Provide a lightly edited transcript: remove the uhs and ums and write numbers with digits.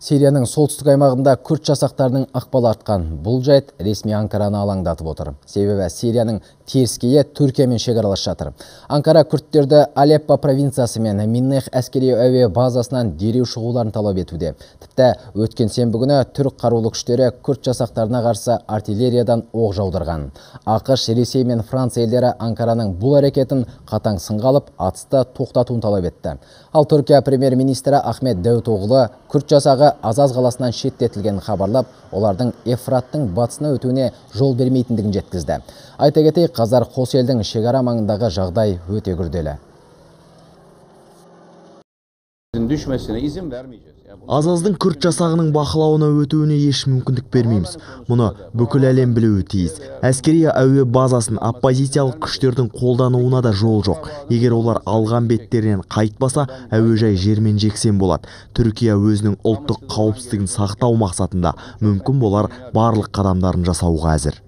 Сирияның солтүстік аймағында күрд жасақтарының ықпалы артқан. Бұл жайт ресми Анкараны алаңдатып отыр. Себебі Сирияның теріскейі Түркиямен шекаралас жатыр. Анкара күрдтерді Алеппо провинциясы мен Миннех әскери әуе базасынан дереу шығуларын талап етуде. Тіпті өткен сенбі күні түрік қарулы күштері күрд жасақтарына қарсы артиллериядан оқ жаудырған. ақш, Ресей мен Франция елдері Анкараның бұл әрекетін қатаң сынға алып, атысты тоқтатуын талап етті. Ал Түркия премьер-министрі Ахмет Даутоғлы күрд жасағы Азаз қаласынан шеттетілгенін хабарлап, олардың Ефраттың батысына өтуіне жол бермейтіндігін жеткізді. Айта кетейік, қазір қос елдің шекара маңындағы жағдай өте күрделі. Азаздың күрд жасағының бақылауына өтуіне еш мүмкіндік бермейміз. Мұны бүкіл әлем білуі тиіс. Әскери әуе базасын оппозициялық күштердің қолдануына да жол жоқ. Егер олар алған беттерінен қайтпаса, әуежай жермен жексен болады. Түркия өзінің ұлттық қауіпсіздігін сақтау мақсатында мүмкін болар барлық қадамдарын жасауға әзір.